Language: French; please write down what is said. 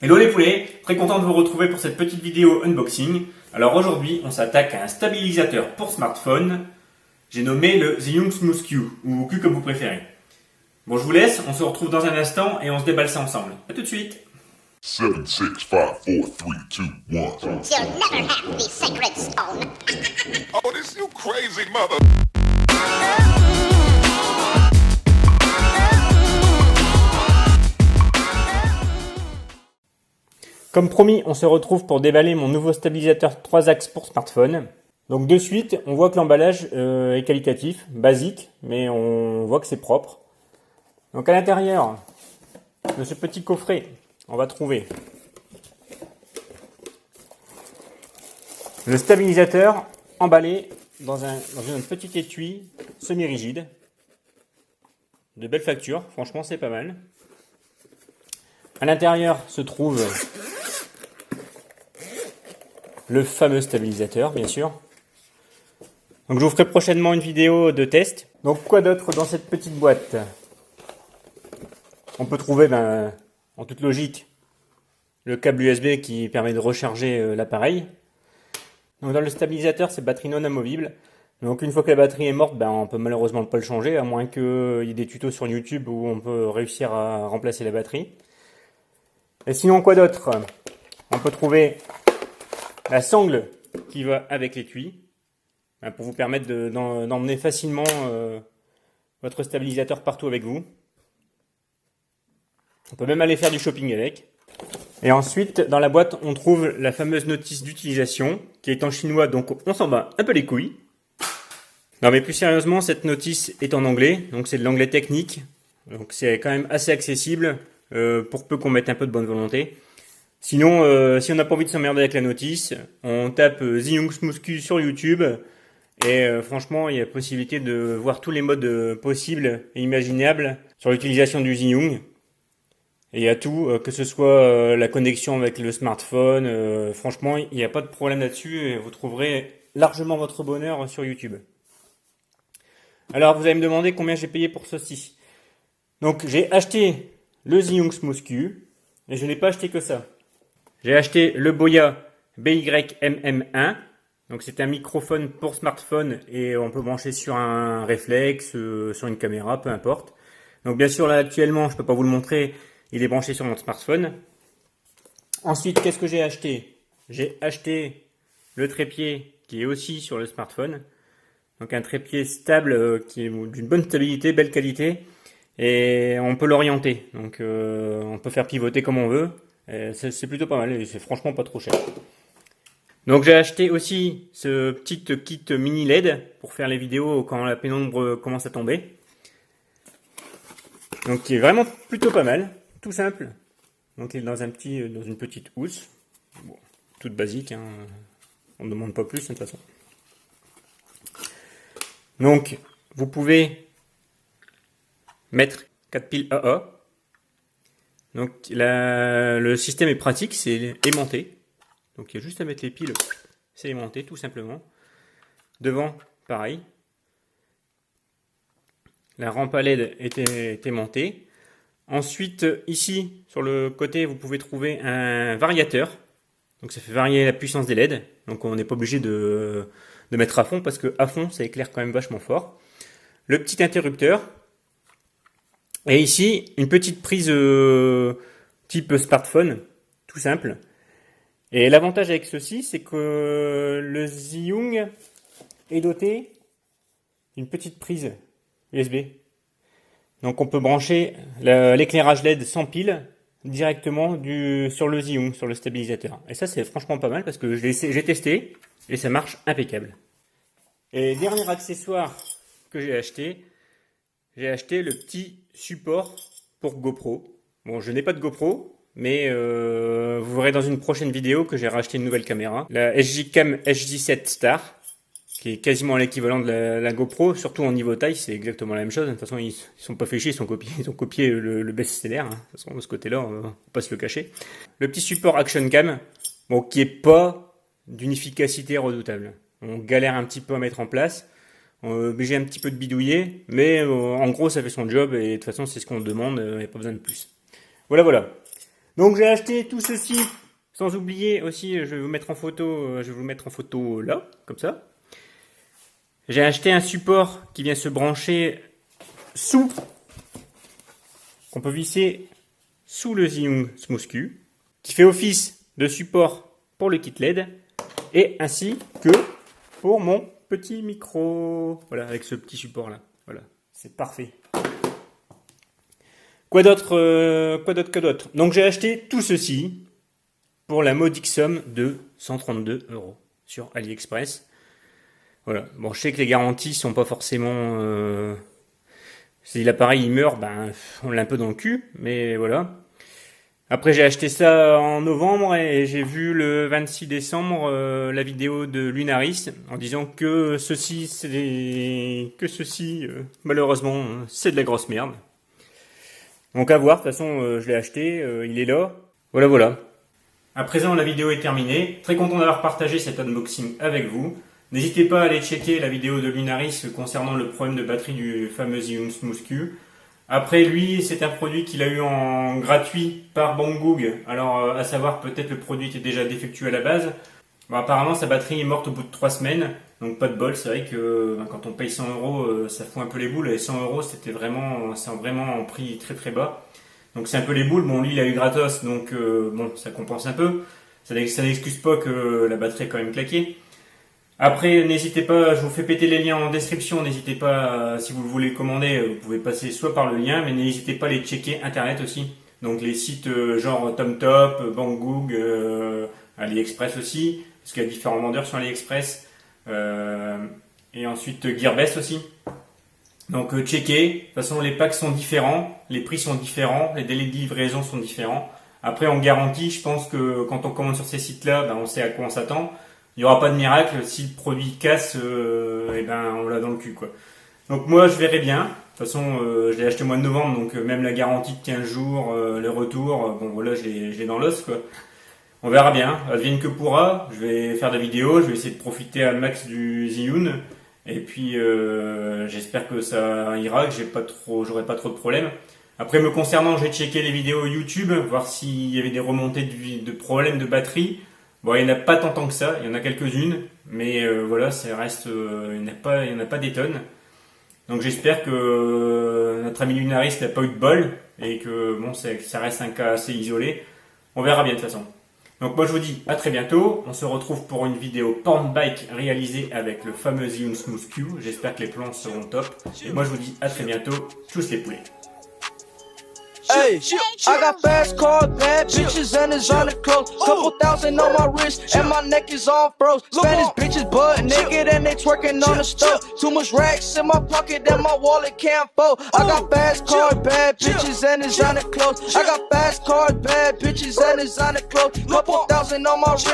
Hello les poulets, très content de vous retrouver pour cette petite vidéo unboxing. Alors aujourd'hui, on s'attaque à un stabilisateur pour smartphone. J'ai nommé le Zhiyun Smooth Q, ou Q comme vous préférez. Bon, je vous laisse, on se retrouve dans un instant et on se déballe ça ensemble. A tout de suite. 7, 6, 5, 4, 3, 2, 1. You'll never have the sacred stone. Oh, this you crazy mother. Comme promis, on se retrouve pour déballer mon nouveau stabilisateur 3 axes pour smartphone. Donc de suite, on voit que l'emballage est qualitatif, basique, mais on voit que c'est propre. Donc à l'intérieur de ce petit coffret, on va trouver le stabilisateur emballé dans un petit étui semi-rigide. De belle facture, franchement c'est pas mal. À l'intérieur se trouve le fameux stabilisateur, bien sûr. Donc je vous ferai prochainement une vidéo de test. Donc quoi d'autre dans cette petite boîte? On peut trouver, en toute logique, le câble USB qui permet de recharger l'appareil. Donc dans le stabilisateur, c'est batterie non amovible. Donc une fois que la batterie est morte, on peut malheureusement pas le changer, à moins qu'il y ait des tutos sur YouTube où on peut réussir à remplacer la batterie. Et sinon, quoi d'autre? On peut trouver la sangle qui va avec l'étui, pour vous permettre d'emmener facilement votre stabilisateur partout avec vous. On peut même aller faire du shopping avec. Et ensuite, dans la boîte, on trouve la fameuse notice d'utilisation, qui est en chinois, donc on s'en bat un peu les couilles. Non mais plus sérieusement, cette notice est en anglais, donc c'est de l'anglais technique, donc c'est quand même assez accessible, pour peu qu'on mette un peu de bonne volonté. Sinon, si on n'a pas envie de s'emmerder avec la notice, on tape Zhiyun Smooth Q sur YouTube, et franchement, il y a possibilité de voir tous les modes possibles et imaginables sur l'utilisation du Zhiyun. Et il y a tout, que ce soit la connexion avec le smartphone, franchement, il n'y a pas de problème là-dessus, et vous trouverez largement votre bonheur sur YouTube. Alors, vous allez me demander combien j'ai payé pour ceci. Donc, j'ai acheté le Zhiyun Smooth Q, et je n'ai pas acheté que ça. J'ai acheté le Boya BYMM1, donc c'est un microphone pour smartphone, et on peut brancher sur un réflexe, sur une caméra, peu importe. Donc bien sûr, là actuellement, je ne peux pas vous le montrer, il est branché sur mon smartphone. Ensuite, qu'est-ce que j'ai acheté? J'ai acheté le trépied qui est aussi sur le smartphone. Donc un trépied stable qui est d'une bonne stabilité, belle qualité, et on peut l'orienter. Donc on peut faire pivoter comme on veut. C'est plutôt pas mal et c'est franchement pas trop cher. Donc j'ai acheté aussi ce petit kit mini LED pour faire les vidéos quand la pénombre commence à tomber. Donc qui est vraiment plutôt pas mal, tout simple. Donc il est dans une petite housse, bon, toute basique, hein. On ne demande pas plus de toute façon. Donc vous pouvez mettre 4 piles AA. Donc le système est pratique, c'est aimanté. Donc il y a juste à mettre les piles, c'est aimanté tout simplement. Devant, pareil. La rampe à LED est aimantée. Ensuite, ici, sur le côté, vous pouvez trouver un variateur. Donc ça fait varier la puissance des LED. Donc on n'est pas obligé de mettre à fond, parce que à fond, ça éclaire quand même vachement fort. Le petit interrupteur. Et ici, une petite prise type smartphone, tout simple. Et l'avantage avec ceci, c'est que le Zhiyun est doté d'une petite prise USB. Donc on peut brancher l'éclairage LED sans pile directement sur le Zhiyun, sur le stabilisateur. Et ça, c'est franchement pas mal parce que j'ai testé et ça marche impeccable. Et dernier accessoire que j'ai acheté le petit support pour GoPro. Bon, je n'ai pas de GoPro, mais vous verrez dans une prochaine vidéo que j'ai racheté une nouvelle caméra. La SJ-Cam SJ7 Star, qui est quasiment l'équivalent de la GoPro, surtout en niveau taille, c'est exactement la même chose. De toute façon, ils sont pas fait chier, ils ont copié le best-seller. Hein. De toute façon, de ce côté-là, on va pas se le cacher. Le petit support Action Cam, bon, qui est pas d'une efficacité redoutable. On galère un petit peu à mettre en place. Obligé un petit peu de bidouiller, mais en gros ça fait son job et de toute façon c'est ce qu'on demande, il n'y a pas besoin de plus. Voilà. Donc j'ai acheté tout ceci, sans oublier aussi, je vais vous mettre en photo là, comme ça. J'ai acheté un support qui vient se brancher qu'on peut visser sous le Zhiyun Smooth Q, qui fait office de support pour le kit LED, et ainsi que pour mon petit micro. Voilà, avec ce petit support là. Voilà, c'est parfait. Quoi d'autre? Donc j'ai acheté tout ceci pour la modique somme de 132 € sur AliExpress. Voilà. Bon, je sais que les garanties sont pas forcément. Si l'appareil il meurt, ben on l'a un peu dans le cul, mais voilà. Après j'ai acheté ça en novembre et j'ai vu le 26 décembre la vidéo de Lunaris en disant que ceci malheureusement c'est de la grosse merde. Donc à voir, de toute façon je l'ai acheté, il est là. Voilà. À présent la vidéo est terminée. Très content d'avoir partagé cet unboxing avec vous. N'hésitez pas à aller checker la vidéo de Lunaris concernant le problème de batterie du fameux Zhiyun Smooth Q. Après lui, c'est un produit qu'il a eu en gratuit par Banggood. Alors à savoir, peut-être le produit était déjà défectueux à la base. Bon, apparemment sa batterie est morte au bout de 3 semaines. Donc pas de bol, c'est vrai que quand on paye 100 €, ça fout un peu les boules. Et 100 € c'est vraiment un prix très très bas. Donc c'est un peu les boules. Bon, lui il a eu gratos, donc bon, ça compense un peu. Ça n'excuse pas que la batterie est quand même claquée. Après, n'hésitez pas, je vous fais péter les liens en description, n'hésitez pas, si vous le voulez commander, vous pouvez passer soit par le lien, mais n'hésitez pas à aller checker internet aussi. Donc les sites genre TomTop, Banggood, AliExpress aussi, parce qu'il y a différents vendeurs sur AliExpress, et ensuite Gearbest aussi. Donc checkez, de toute façon les packs sont différents, les prix sont différents, les délais de livraison sont différents. Après en garantie, je pense que quand on commande sur ces sites-là, on sait à quoi on s'attend. Il n'y aura pas de miracle, si le produit casse, on l'a dans le cul, quoi. Donc moi je verrai bien. De toute façon je l'ai acheté au mois de novembre, donc même la garantie de 15 jours, le retour, bon voilà, je l'ai dans l'os, quoi. On verra bien, advienne que pourra. Je vais faire des vidéos, je vais essayer de profiter à max du Zhiyun. Et puis j'espère que ça ira, que j'aurai pas trop de problèmes. Après me concernant, j'ai checké les vidéos YouTube, voir s'il y avait des remontées de problèmes de batterie. Bon, il n'y en a pas tant que ça, il y en a quelques-unes, mais voilà, ça reste, il n'y en a pas des tonnes. Donc j'espère que notre ami Lunaris n'a pas eu de bol et que bon, ça reste un cas assez isolé. On verra bien de toute façon. Donc moi je vous dis à très bientôt. On se retrouve pour une vidéo porn bike réalisée avec le fameux Zhiyun Smooth Q. J'espère que les plans seront top. Et moi je vous dis à très bientôt. Tchuss les poulets. Hey, I got fast cars, bad bitches, and designer clothes. Couple thousand on my wrist, and my neck is all froze. Spanish bitches butt naked, and they twerking on the stove. Too much racks in my pocket, that my wallet can't fold. I got fast cars, bad bitches, and designer clothes. I got fast cars, bad bitches, and designer clothes. Couple thousand on my wrist.